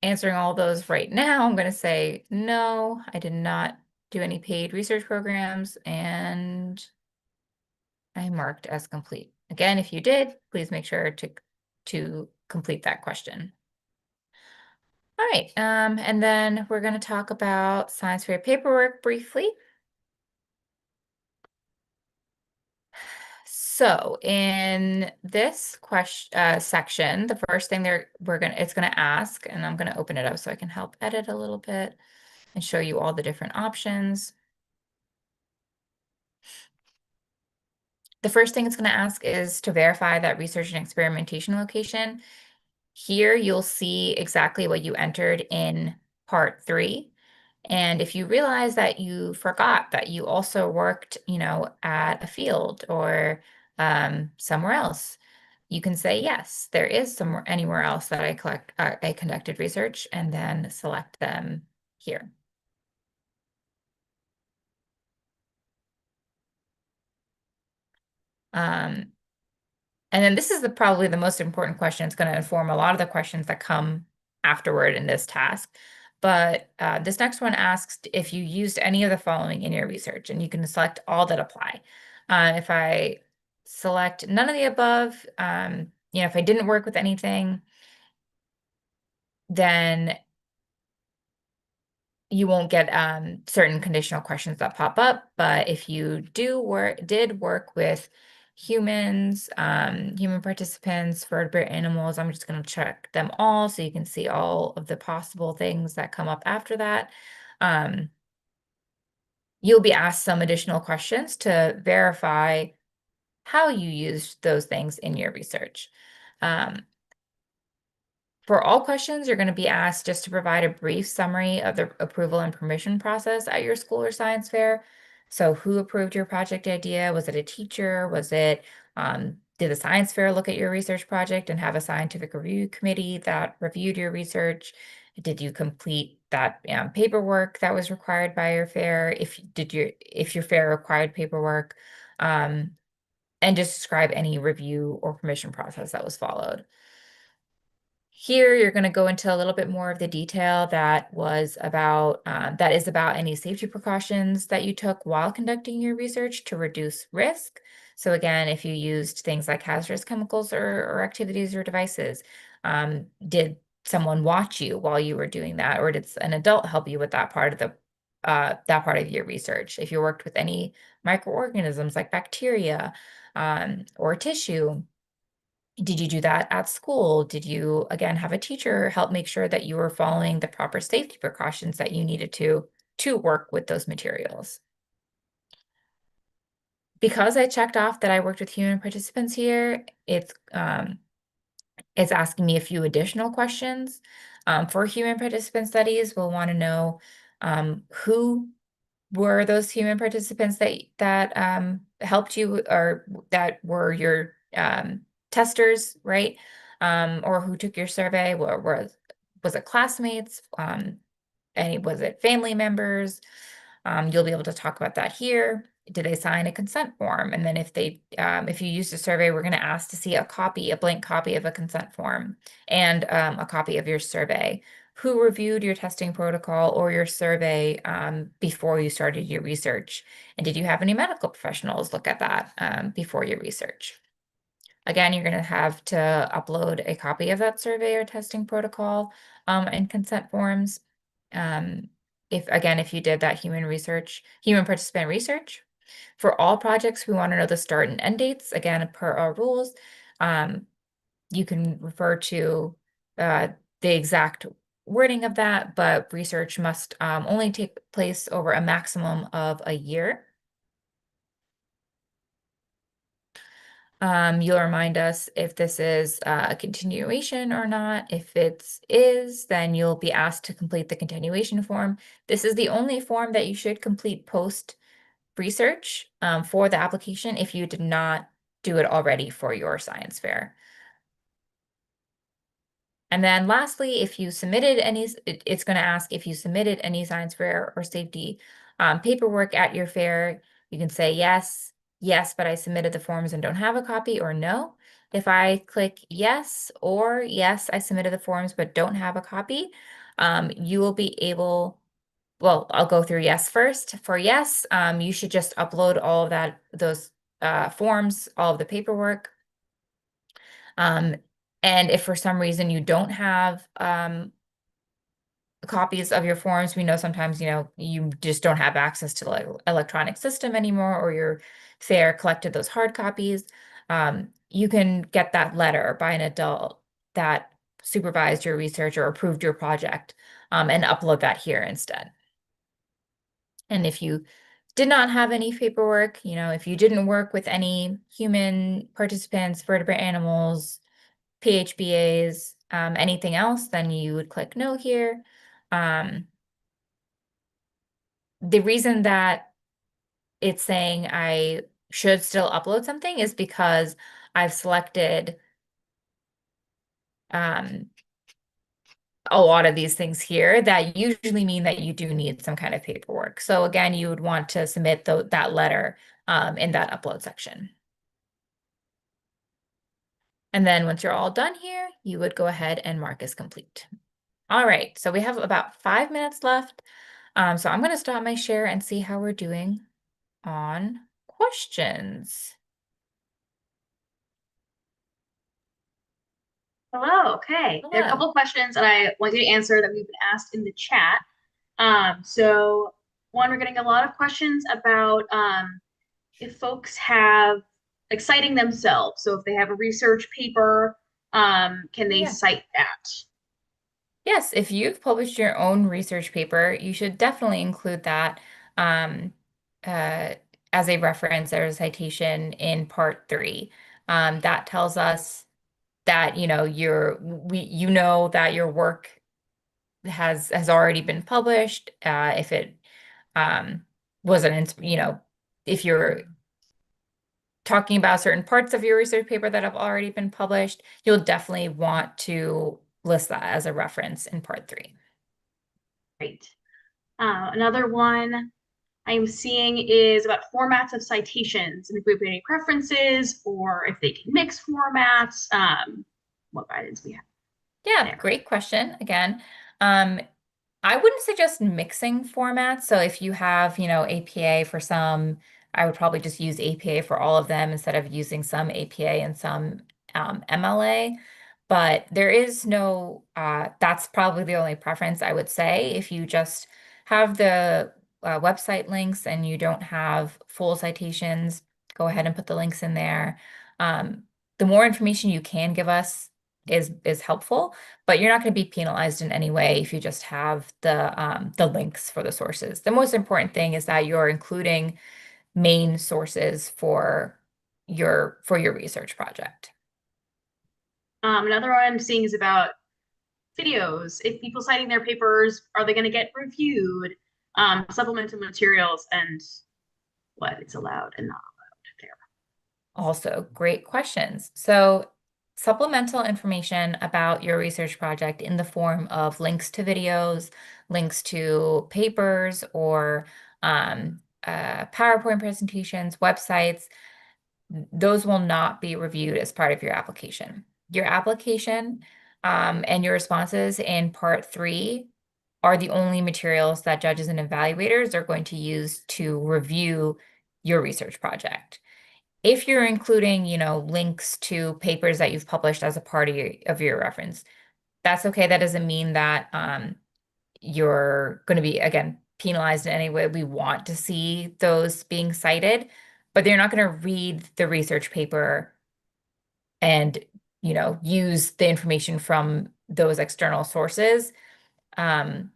answering all those right now, I'm going to say, no, I did not do any paid research programs, and I marked as complete. Again, if you did, please make sure to complete that question. All right, and then we're going to talk about science fair paperwork briefly. So in this section, the first thing it's gonna ask, and I'm gonna open it up so I can help edit a little bit and show you all the different options. The first thing it's gonna ask is to verify that research and experimentation location. Here you'll see exactly what you entered in part 3. And if you realize that you forgot that you also worked, at a field or somewhere else, you can say, yes, there is anywhere else that I conducted research, and then select them here. Um, and then this is probably the most important question. It's going to inform a lot of the questions that come afterward in this task. But this next one asks if you used any of the following in your research, and you can select all that apply. If I select none of the above, if I didn't work with anything, then you won't get certain conditional questions that pop up. But if you did work with humans, human participants, vertebrate animals, I'm just going to check them all so you can see all of the possible things that come up after that. You'll be asked some additional questions to verify how you used those things in your research. For all questions, you're going to be asked just to provide a brief summary of the approval and permission process at your school or science fair. So who approved your project idea? Was it a teacher? Did the science fair look at your research project and have a scientific review committee that reviewed your research? Did you complete that paperwork that was required by your fair, if your fair required paperwork, and just describe any review or permission process that was followed. Here, you're going to go into a little bit more of the detail that is about any safety precautions that you took while conducting your research to reduce risk. So again, if you used things like hazardous chemicals or activities or devices, did someone watch you while you were doing that, or did an adult help you with that part of your research? If you worked with any microorganisms like bacteria, or tissue. Did you do that at school? Did you, again, have a teacher help make sure that you were following the proper safety precautions that you needed to work with those materials? Because I checked off that I worked with human participants here, it's asking me a few additional questions. For human participant studies, we'll want to know who were those human participants that helped you or that were your testers, right? Or who took your survey? Was it classmates? Was it family members? You'll be able to talk about that here. Did they sign a consent form? And then if you used a survey, we're going to ask to see a blank copy of a consent form and a copy of your survey. Who reviewed your testing protocol or your survey before you started your research? And did you have any medical professionals look at that before your research? Again, you're going to have to upload a copy of that survey or testing protocol and consent forms. If you did that human participant research. For all projects, we want to know the start and end dates. Again, per our rules, you can refer to the exact wording of that, but research must only take place over a maximum of a year. You'll remind us if this is a continuation or not. If it is, then you'll be asked to complete the continuation form. This is the only form that you should complete post research for the application if you did not do it already for your science fair. And then lastly, if you submitted it's going to ask if you submitted any science fair or safety paperwork at your fair. You can say yes, but I submitted the forms and don't have a copy, or no. If I click yes, or yes, I submitted the forms but don't have a copy, you will be able, well, I'll go through yes first. For yes, you should just upload all of those forms, all of the paperwork. And if for some reason you don't have copies of your forms, we know sometimes, you just don't have access to the electronic system anymore, or your fair collected those hard copies. You can get that letter by an adult that supervised your research or approved your project, and upload that here instead. And if you did not have any paperwork, if you didn't work with any human participants, vertebrate animals, PHBAs, anything else, then you would click no here. The reason that it's saying I should still upload something is because I've selected a lot of these things here that usually mean that you do need some kind of paperwork. So again, you would want to submit that letter in that upload section. And then once you're all done here, you would go ahead and mark as complete. All right, so we have about 5 minutes left. So I'm going to stop my share and see how we're doing on questions. Hello. Okay. There are a Hello. couple of questions that I want you to answer that we've been asked in the chat. So one, we're getting a lot of questions about if folks have like citing themselves. So if they have a research paper, can they Yeah. cite that? Yes, if you've published your own research paper, you should definitely include that um, uh, as a reference or a citation in part 3. That tells us that that your work has already been published. If it was if you're talking about certain parts of your research paper that have already been published, you'll definitely want to list that as a reference in part 3. Great. Another one I'm seeing is about formats of citations and if we have any preferences or if they can mix formats, what guidance we have Yeah, there. great question. Again, um, I wouldn't suggest mixing formats. So if you have, APA for some, I would probably just use APA for all of them instead of using some APA and some MLA. But there is no, that's probably the only preference I would say. If you just have the website links and you don't have full citations, go ahead and put the links in there. Um, the more information you can give us is helpful, but you're not going to be penalized in any way if you just have the links for the sources. The most important thing is that you're including main sources for your research project. Another one I'm seeing is about videos. If people citing their papers, are they going to get reviewed? Supplemental materials and what it's allowed and not allowed there. Also, great questions. So, supplemental information about your research project in the form of links to videos, links to papers, or PowerPoint presentations, websites, those will not be reviewed as part of your application. Your application and your responses in part three are the only materials that judges and evaluators are going to use to review your research project. If you're including, links to papers that you've published as a part of your reference, that's okay. That doesn't mean that you're going to be, again, penalized in any way. We want to see those being cited, but they're not going to read the research paper and, use the information from those external sources um,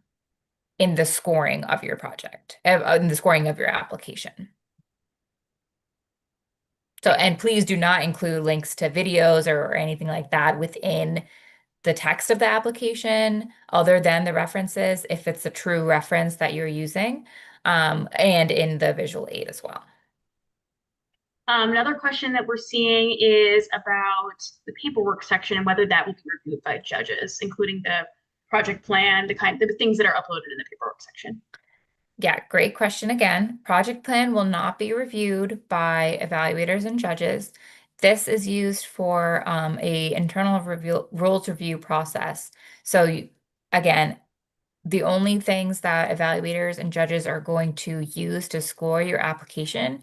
in the scoring of your project, in the scoring of your application. So, Okay. and please do not include links to videos or anything like that within the text of the application, other than the references, if it's a true reference that you're using, and in the visual aid as well. Another question that we're seeing is about the paperwork section and whether that will be reviewed by judges, including the project plan, the things that are uploaded in the paperwork section. Yeah, great question again. Project plan will not be reviewed by evaluators and judges. This is used for a internal review, rules review process. So again, the only things that evaluators and judges are going to use to score your application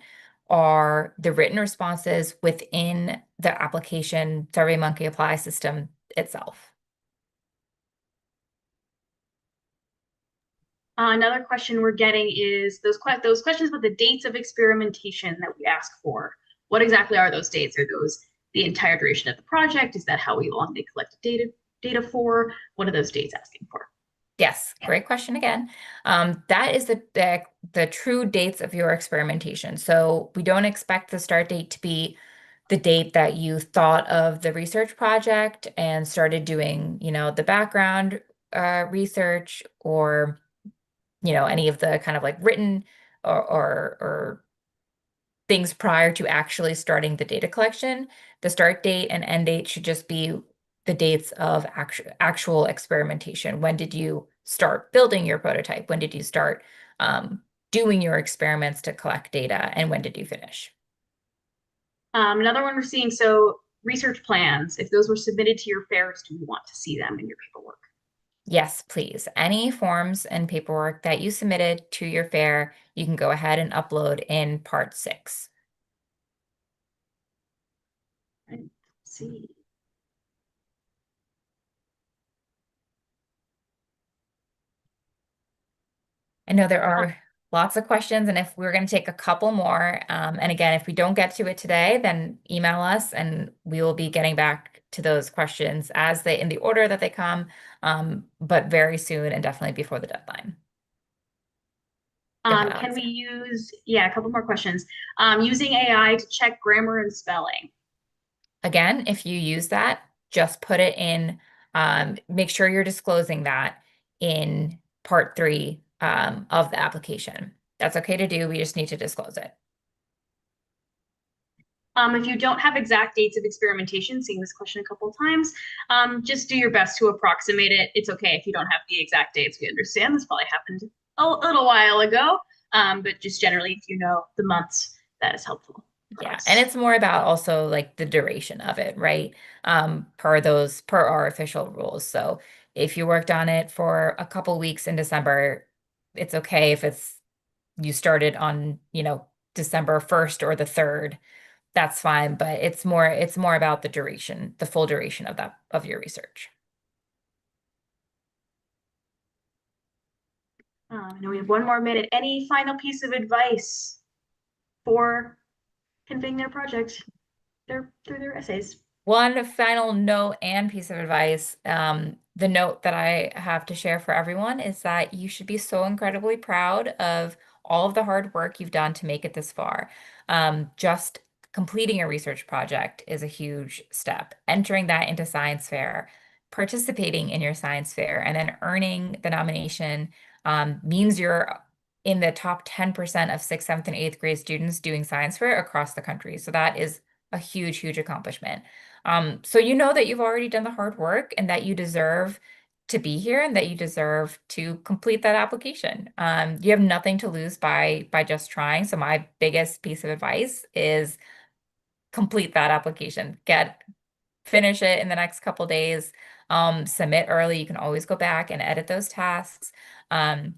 are the written responses within the application SurveyMonkey Apply system itself. Another question we're getting is those questions about the dates of experimentation that we ask for. What exactly are those dates? Are those the entire duration of the project? Is that how long they collect data for? What are those dates asking for? Yes, great question again. That is the true dates of your experimentation. So we don't expect the start date to be the date that you thought of the research project and started doing, the background research or, any of the kind of like written or things prior to actually starting the data collection. The start date and end date should just be the dates of actual experimentation. When did you start building your prototype? When did you start doing your experiments to collect data? And when did you finish? Another one we're seeing, so research plans, if those were submitted to your fairs, do you want to see them in your paperwork? Yes, please. Any forms and paperwork that you submitted to your fair, you can go ahead and upload in part six. Let's see. I know there are lots of questions, and if we're going to take a couple more, and again, if we don't get to it today, then email us and we will be getting back to those questions as they in the order that they come, but very soon and definitely before the deadline. Go ahead, Can we Alexia. use, yeah, a couple more questions. Using AI to check grammar and spelling. Again, if you use that, just put it in, make sure you're disclosing that in part three, of the application. That's okay to do. We just need to disclose it. If you don't have exact dates of experimentation, seeing this question a couple of times, just do your best to approximate it. It's okay if you don't have the exact dates. We understand this probably happened a little while ago, but just generally, if you know the months, that is helpful for Yeah, and us. it's more about also like the duration of it, right? Per our official rules. So if you worked on it for a couple weeks in December, it's okay if it's you started on, December 1st or the 3rd. That's fine, but it's more about the duration, the full duration of your research. I know we have one more minute. Any final piece of advice for conveying their project through their essays? One final note and piece of advice. The note that I have to share for everyone is that you should be so incredibly proud of all of the hard work you've done to make it this far. Just completing a research project is a huge step. Entering that into science fair, participating in your science fair, and then earning the nomination means you're in the top 10% of sixth, seventh, and eighth grade students doing science fair across the country. So that is a huge, huge accomplishment. So you know that you've already done the hard work and that you deserve to be here and that you deserve to complete that application. You have nothing to lose by just trying. So my biggest piece of advice is complete that application. Finish it in the next couple days. Submit early. You can always go back and edit those tasks. Um,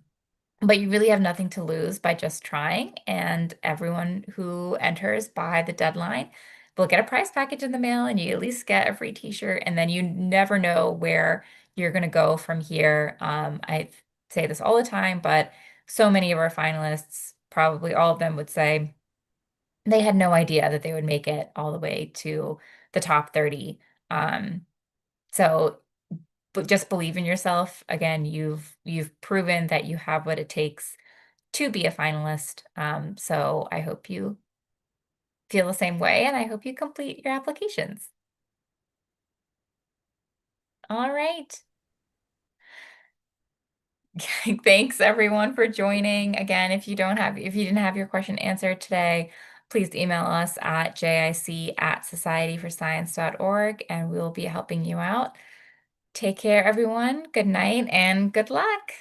but you really have nothing to lose by just trying, and everyone who enters by the deadline will get a prize package in the mail, and you at least get a free t-shirt, and then you never know where you're going to go from here. I say this all the time, but so many of our finalists, probably all of them would say they had no idea that they would make it all the way to the top 30. Um, so but just believe in yourself. Again, you've proven that you have what it takes to be a finalist. So I hope you feel the same way, and I hope you complete your applications. All right. Thanks everyone for joining. Again, if you didn't have your question answered today, please email us at jic@societyforscience.org and we will be helping you out. Take care, everyone. Good night and good luck.